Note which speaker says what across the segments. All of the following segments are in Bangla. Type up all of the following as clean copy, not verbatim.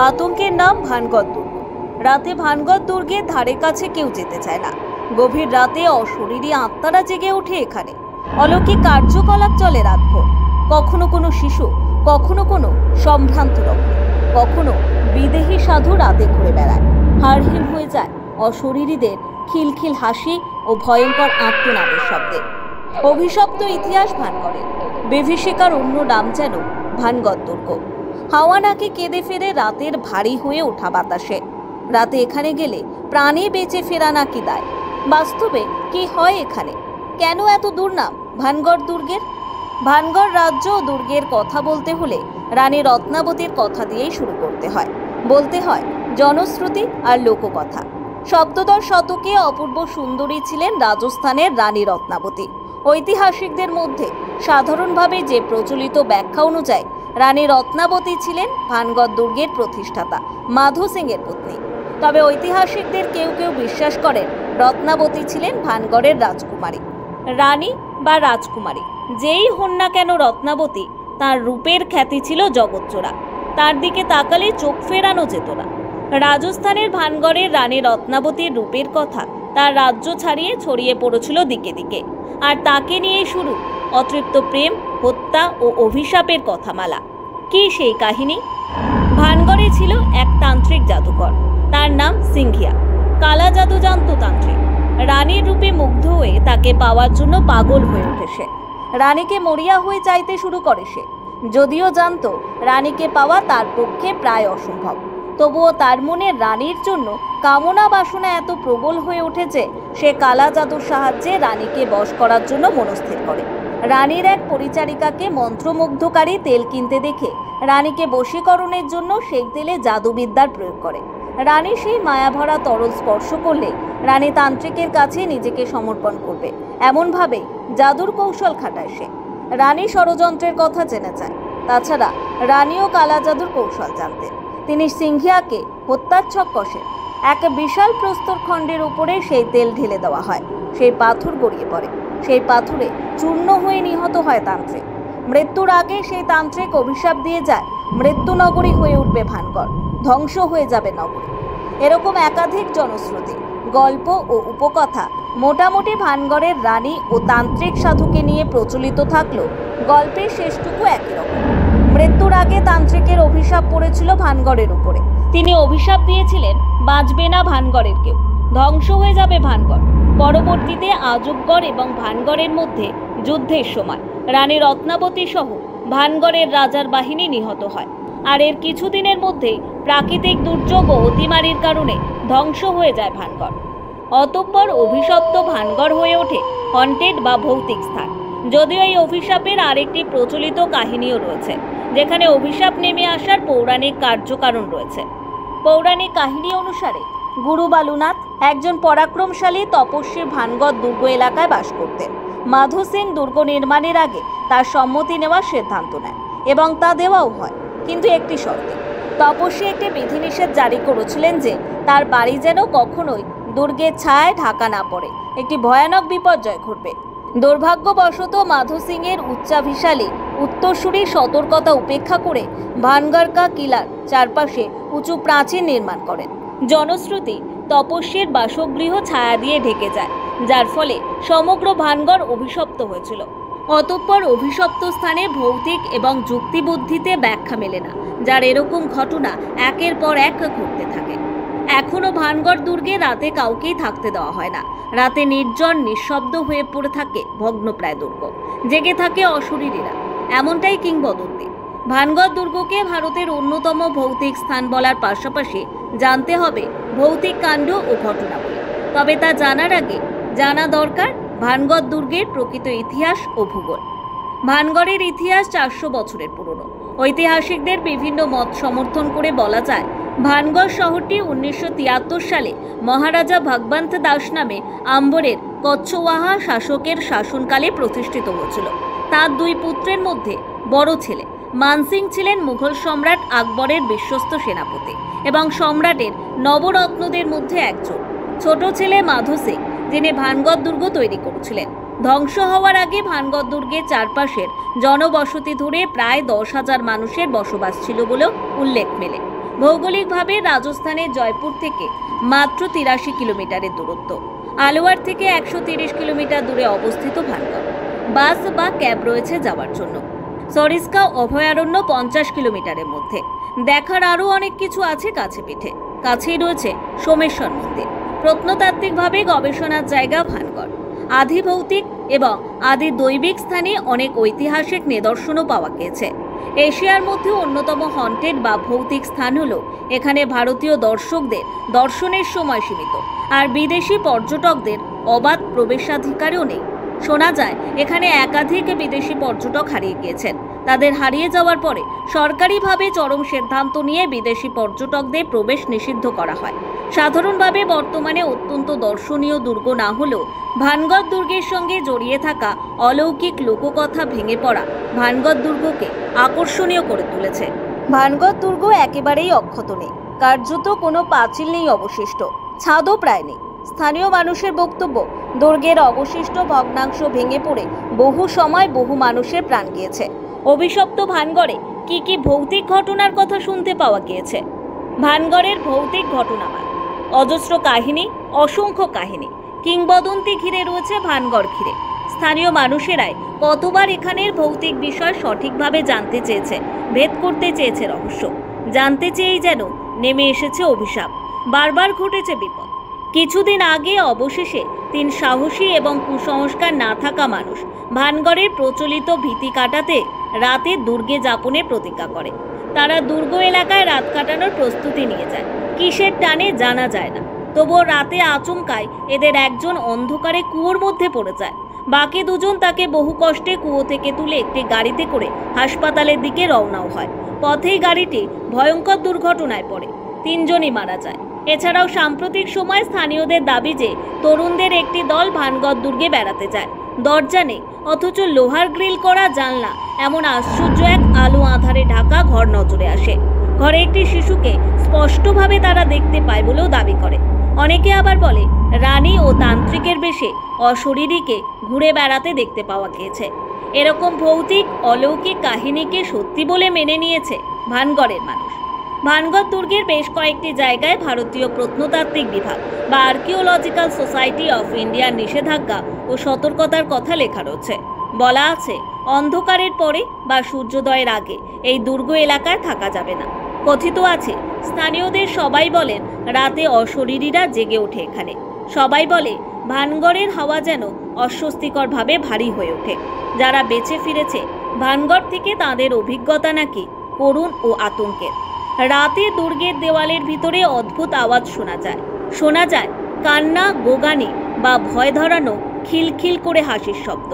Speaker 1: আতঙ্কের নাম ভানগড় দুর্গ। রাতে ভানগড় দুর্গের ধারে কাছে কেউ যেতে চায় না। গভীর রাতে অশরীরী আত্মারা জেগে ওঠে এখানে। অলৌকিক কার্যকলাপ চলে রাতভর। কখনো কোনো শিশু, কখনো কোনো সম্ভ্রান্ত রক্ত, কখনো বিদেহী সাধু রাতে ঘুরে বেড়ায়। হাড়হিম হয়ে যায় অশরীরীদের খিলখিল হাসি ও ভয়ঙ্কর আর্তনাদের শব্দে। অভিশপ্ত ইতিহাস ভানগড়ের। বিভীষিকার অন্য নাম যেন ভানগড় দুর্গ। হাওয়া নাকে কেঁদে ফেরে রাতের ভারী হয়ে ওঠা বাতাসে। রাতে এখানে গেলে প্রাণে বেঁচে ফেরা নাকি দায়। বাস্তবে কি হয় এখানে? কেন এত দুর্নাম ভানগড় দুর্গের? ভানগড় রাজ্য ও দুর্গের কথা বলতে হলে রানী রত্নাবতীর কথা দিয়েই শুরু করতে হয়। বলতে হয় জনশ্রুতি আর লোককথা। সপ্তদশ শতকে অপূর্ব সুন্দরী ছিলেন রাজস্থানের রানী রত্নাবতী। ঐতিহাসিকদের মধ্যে সাধারণভাবে যে প্রচলিত ব্যাখ্যা অনুযায়ী রানী রত্নাবতী ছিলেন ভানগড় দুর্গের প্রতিষ্ঠাতা মাধো সিং এর পত্নী। তবে ঐতিহাসিকদের কেউ কেউ বিশ্বাস করেন রত্নাবতী ছিলেন ভানগড়ের রাজকুমারী। রানী বা রাজকুমারী যেই হন না কেন রত্নাবতী, তার রূপের খ্যাতি ছিল জগৎজোড়া। তার দিকে তাকালে চোখ ফেরানো যেত না। রাজস্থানের ভানগড়ের রানী রত্নাবতীর রূপের কথা তার রাজ্য ছাড়িয়ে ছড়িয়ে পড়েছিল দিকে দিকে। আর তাকে নিয়ে শুরু অতৃপ্ত প্রেম, হত্যা ও অভিশাপের কথামালা। কি সেই কাহিনী? ভানগড়ে ছিল এক তান্ত্রিক জাদুকর। তার নাম সিংহিয়া। কালা জাদু জানত তান্ত্রিক। রানীর রূপে মুগ্ধ হয়ে তাকে পাওয়ার জন্য পাগল হয়ে ওঠে সে। রানীকে মরিয়া হয়ে চাইতে শুরু করে সে। যদিও জানত রানীকে পাওয়া তার পক্ষে প্রায় অসম্ভব, তবুও তার মনে রানীর জন্য কামনা বাসনা এত প্রবল হয়ে উঠেছে সে কালা জাদুর সাহায্যে রানীকে বশ করার জন্য মনস্থির করে। রানীর এক পরিচারিকাকে মন্ত্রমুগ্ধকারী তেল কিনতে দেখে রানীকে বশীকরণের জন্য সেই তেলে জাদুবিদ্যার প্রয়োগ করে। রানী সেই মায়াভরা তরল স্পর্শ করলে রানী তান্ত্রিকের কাছে নিজেকে সমর্পণ করবে, এমনভাবে জাদুর কৌশল খাটায় সে। রানী ষড়যন্ত্রের কথা জেনে যায়। তাছাড়া রানীও কালা জাদুর কৌশল জানতেন। তিনি সিংহিয়াকে হত্যার ছক কষেন। এক বিশাল প্রস্তর খণ্ডের উপরে সেই তেল ঢেলে দেওয়া হয়। সেই পাথর গড়িয়ে পড়ে। সেই পাথরে চূর্ণ হয়ে নিহত হয় তান্ত্রিক। মৃত্যুর আগে সেই তান্ত্রিক অভিশাপ দিয়ে যায় মৃত্যু নগরী হয়ে উঠবে ভানগড়, ধ্বংস হয়ে যাবে নগরী। এরকম একাধিক জনশ্রুতি, গল্প ও উপকথা মোটামুটি ভানগড়ের রানী ও তান্ত্রিক সাধুকে নিয়ে প্রচলিত থাকলেও গল্পের শেষটুকু একই রকম। মৃত্যুর আগে তান্ত্রিকের অভিশাপ পড়েছিল ভানগড়ের উপরে। তিনি অভিশাপ দিয়েছিলেন বাঁচবে না ভানগড়ের কেউ, ধ্বংস হয়ে যাবে ভানগড়। পরবর্তীতে আজবগড় এবং ভানগড়ের মধ্যে যুদ্ধের সময় রানী রত্নাবতী সহ ভানগড়ের রাজার বাহিনী নিহত হয়। আর এর কিছুদিনের মধ্যেই প্রাকৃতিক দুর্যোগ ও অতিমারির কারণে ধ্বংস হয়ে যায় ভানগড়। অতঃপর অভিশপ্ত ভানগড় হয়ে ওঠে হন্টেড বা ভৌতিক স্থান। যদিও এই অভিশাপের আরেকটি প্রচলিত কাহিনীও রয়েছে, যেখানে অভিশাপ নেমে আসার পৌরাণিক কার্যকারণ রয়েছে। পৌরাণিক কাহিনী অনুসারে গুরু বালুনাথ একজন পরাক্রমশালী তপস্বী ভানগড় দুর্গ এলাকায় বাস করতেন। মাধো সিং দুর্গ নির্মাণের আগে তার সম্মতি নেওয়ার সিদ্ধান্ত নেয় এবং তা দেওয়াও হয়, কিন্তু একটি শর্তে। তপস্বী একটি বিধিনিষেধ জারি করেছিলেন যে তার বাড়ি যেন কখনোই দুর্গের ছায়ায় ঢাকা না পড়ে, একটি ভয়ানক বিপর্যয় ঘটবে। দুর্ভাগ্যবশত মাধো সিং এর উচ্চাভিশালী উত্তরসূরি সতর্কতা উপেক্ষা করে ভানগড় কিলার চারপাশে উঁচু প্রাচীর নির্মাণ করেন। জনশ্রুতি তপস্বীর বাসগৃহ ছায়া দিয়ে ঢেকে যায়, যার ফলে সমগ্র ভানগড় অভিশপ্ত হয়েছিল। অতঃপর অভিশপ্ত স্থানে ভৌতিক এবং যুক্তিবুদ্ধিতে ব্যাখ্যা মেলে না, যার এরকম ঘটনা একের পর এক ঘটতে থাকে। এখনো ভানগড় দুর্গে রাতে কাউকেই থাকতে দেওয়া হয় না। রাতে নির্জন নিঃশব্দ হয়ে পড়ে থাকে ভগ্নপ্রায় দুর্গ। জেগে থাকে অশরীরীরা, এমনটাই কিংবদন্তি। ভানগড় দুর্গকে ভারতের অন্যতম ভৌতিক স্থান বলার পাশাপাশি জানতে হবে ভৌতিক কাণ্ড ও ঘটনাবলী। তবে তা জানার আগে জানা দরকার ভানগড় দুর্গের প্রকৃত ইতিহাস ও ভূগোল। ভানগড়ের ইতিহাস 400 বছরের পুরনো। ঐতিহাসিকদের বিভিন্ন মত সমর্থন করে বলা যায় ভানগড় শহরটি 1973 সালে মহারাজা ভগবন্ত দাস নামে আম্বরের কচ্ছওয়াহা শাসকের শাসনকালে প্রতিষ্ঠিত হয়েছিল। তার দুই পুত্রের মধ্যে বড় ছেলে মানসিং ছিলেন মুঘল সম্রাট আকবরের বিশ্বস্ত সেনাপতি এবং সম্রাটের নবরত্নদের মধ্যে একজন। ছোট ছেলে মাধো সিং যিনি ভানগড় দুর্গ তৈরি করেছিলেন। ধ্বংস হওয়ার আগে ভানগড় দুর্গের চারপাশের জনবসতি ধরে প্রায় 10,000 মানুষের বসবাস ছিল বলেও উল্লেখ মেলে। ভৌগোলিকভাবে রাজস্থানের জয়পুর থেকে মাত্র 83 কিলোমিটারের দূরত্ব। আলোয়ার থেকে 130 কিলোমিটার দূরে অবস্থিত ভানগড়। বাস বা ক্যাব রয়েছে যাওয়ার জন্য। সরিস্কা অভয়ারণ্য 50 কিলোমিটারের মধ্যে। দেখার আরও অনেক কিছু আছে কাছে পিঠে। কাছেই রয়েছে সোমেশ্বর মন্দির। প্রত্নতাত্ত্বিকভাবে গবেষণার জায়গা ভানগড়। আদি ভৌতিক এবং আদি দৈবিক স্থানে অনেক ঐতিহাসিক নিদর্শনও পাওয়া গিয়েছে। এশিয়ার মধ্যে অন্যতম হন্টেড বা ভৌতিক স্থান হলো এখানে ভারতীয় দর্শকদের দর্শনের সময় সীমিত, আর বিদেশি পর্যটকদের অবাধ প্রবেশাধিকারও নেই। শোনা যায় এখানে একাধিক বিদেশি পর্যটক হারিয়ে গিয়েছেন। তাদের হারিয়ে যাওয়ার পরে সরকারিভাবে চরম সিদ্ধান্ত নিয়ে বিদেশি পর্যটকদের প্রবেশ নিষিদ্ধ করা হয়। সাধারণভাবে বর্তমানে অত্যন্ত দর্শনীয় দুর্গ না হলেও ভানগড় দুর্গের সঙ্গে জড়িয়ে থাকা অলৌকিক লোককথা ভেঙে পড়া ভানগড় দুর্গকে আকর্ষণীয় করে তুলেছে। ভানগড় দুর্গ একেবারেই অক্ষত নেই। কার্যত কোনো পাঁচিল নেই অবশিষ্ট, ছাদও প্রায় নেই। স্থানীয় মানুষের বক্তব্য, দুর্গের অবশিষ্ট ভগ্নাংশ ভেঙে পড়ে বহু সময় বহু মানুষের প্রাণ গিয়েছে। অভিশপ্ত ভানগড়ে কি কি ভৌতিক ঘটনার কথা শুনতে পাওয়া গিয়েছে। ভানগড়ের ভৌতিক ঘটনামালা, অজস্র কাহিনী, অসংখ্য কাহিনী, কিংবদন্তি ঘিরে রয়েছে ভানগড় ঘিরে। স্থানীয় মানুষেরাই কতবার এখানের ভৌতিক বিষয় সঠিকভাবে জানতে চেয়েছে, ভেদ করতে চেয়েছে রহস্য। জানতে চেয়েই যেন নেমে এসেছে অভিশাপ, বারবার ঘটেছে বিপদ। কিছুদিন আগে অবশেষে 3 সাহসী এবং কুসংস্কার না থাকা মানুষ ভানগড়ের প্রচলিত ভীতি কাটাতে রাতে দুর্গে যাপনের প্রতিজ্ঞা করে। তারা দুর্গ এলাকায় রাত কাটানোর প্রস্তুতি নিয়ে যায়। কিসের টানে জানা যায় না, তবুও রাতে আচমকায় এদের একজন অন্ধকারে কুয়োর মধ্যে পড়ে যায়। বাকি দুজন তাকে বহু কষ্টে কুয়ো থেকে তুলে একটি গাড়িতে করে হাসপাতালের দিকে রওনাও হয়। পথেই গাড়িটি ভয়ঙ্কর দুর্ঘটনায় পড়ে, 3 জনই মারা যায়। এছাড়াও সাম্প্রতিক সময় স্থানীয়দের দাবি যে তরুণদের একটি দল ভানগড় দুর্গে বেড়াতে যায়। দরজা নেই, অথচ লোহার গ্রিল করা জানলা, এমন আশ্চর্য এক আলো আঁধারে ঢাকা ঘর নজরে আসে। ঘরে একটি শিশুকে স্পষ্টভাবে তারা দেখতে পায় বলেও দাবি করে। অনেকে আবার বলে রানী ও তান্ত্রিকের বেশে অশরীরীকে ঘুরে বেড়াতে দেখতে পাওয়া গিয়েছে। এরকম ভৌতিক অলৌকিক কাহিনীকে সত্যি বলে মেনে নিয়েছে ভানগড়ের মানুষ। ভানগড় দুর্গের বেশ কয়েকটি জায়গায় ভারতীয় প্রত্নতাত্ত্বিক বিভাগ বা আর্কিওলজিক্যাল সোসাইটি অফ ইন্ডিয়ার নিষেধাজ্ঞা ও সতর্কতার কথা লেখা রয়েছে। বলা আছে অন্ধকারের পরে বা সূর্যোদয়ের আগে এই দুর্গ এলাকায় থাকা যাবে না। কথিত আছে স্থানীয়দের সবাই বলেন রাতে অশরীরীরা জেগে ওঠে এখানে। সবাই বলে ভানগড়ের হাওয়া যেন অস্বস্তিকরভাবে ভারী হয়ে ওঠে। যারা বেঁচে ফিরেছে ভানগড় থেকে তাদের অভিজ্ঞতা নাকি করুণ ও আতঙ্কের। রাতে দুর্গের দেওয়ালের ভিতরে অদ্ভুত আওয়াজ শোনা যায় কান্না, গোগানি বা ভয় ধরানো খিলখিল করে হাসির শব্দ।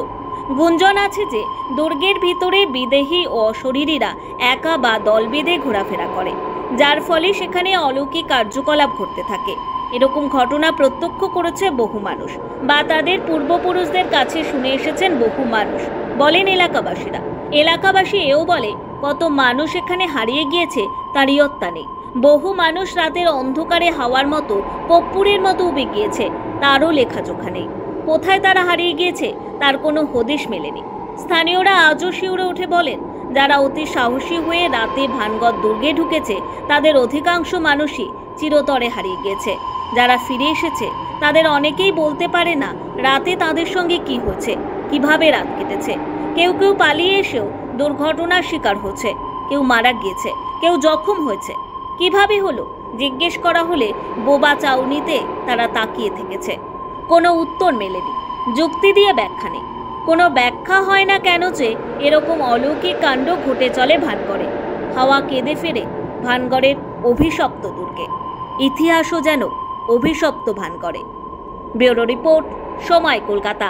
Speaker 1: গুঞ্জন আছে যে দুর্গের ভিতরে বিদেহী ও অশরীরীরা একা বা দল বেঁধে ঘোরাফেরা করে, যার ফলে সেখানে অলৌকিক কার্যকলাপ ঘটতে থাকে। এরকম ঘটনা প্রত্যক্ষ করেছে বহু মানুষ বা তাদের পূর্বপুরুষদের কাছে শুনে এসেছেন বহু মানুষ, বলেন এলাকাবাসীরা। এলাকাবাসী এও বলে কত মানুষ এখানে হারিয়ে গিয়েছে তার ইয়ত্তা নেই। বহু মানুষ রাতের অন্ধকারে হাওয়ার মতো কর্পূরের মতো উবে গিয়েছে, তারও লেখাজোখা নেই। কোথায় তারা হারিয়ে গিয়েছে তার কোনো হদিশ মেলেনি। স্থানীয়রা আজও শিউরে উঠে বলেন যারা অতি সাহসী হয়ে রাতে ভানগড় দুর্গে ঢুকেছে তাদের অধিকাংশ মানুষই চিরতরে হারিয়ে গিয়েছে। যারা ফিরে এসেছে তাদের অনেকেই বলতে পারে না রাতে তাদের সঙ্গে কি হয়েছে, কিভাবে রাত কেটেছে। কেউ কেউ পালিয়ে এসেও দুর্ঘটনার শিকার হচ্ছে, কেউ মারা গিয়েছে, কেউ জখম হয়েছে। কিভাবে হলো জিজ্ঞেস করা হলে বোবা চাউনিতে তারা তাকিয়ে থেকেছে। কোনো উত্তর মেলেনি, যুক্তি দিয়ে ব্যাখ্যা নেই। কোনো ব্যাখ্যা হয় না কেন যে এরকম অলৌকিক কাণ্ড ঘটে চলে ভানগড়ে। হাওয়া কেঁদে ফেরে ভানগড়ের অভিশপ্ত দুর্গে। ইতিহাসও যেন অভিশপ্ত ভানগড়ে। ব্যুরো রিপোর্ট, সময়, কলকাতা।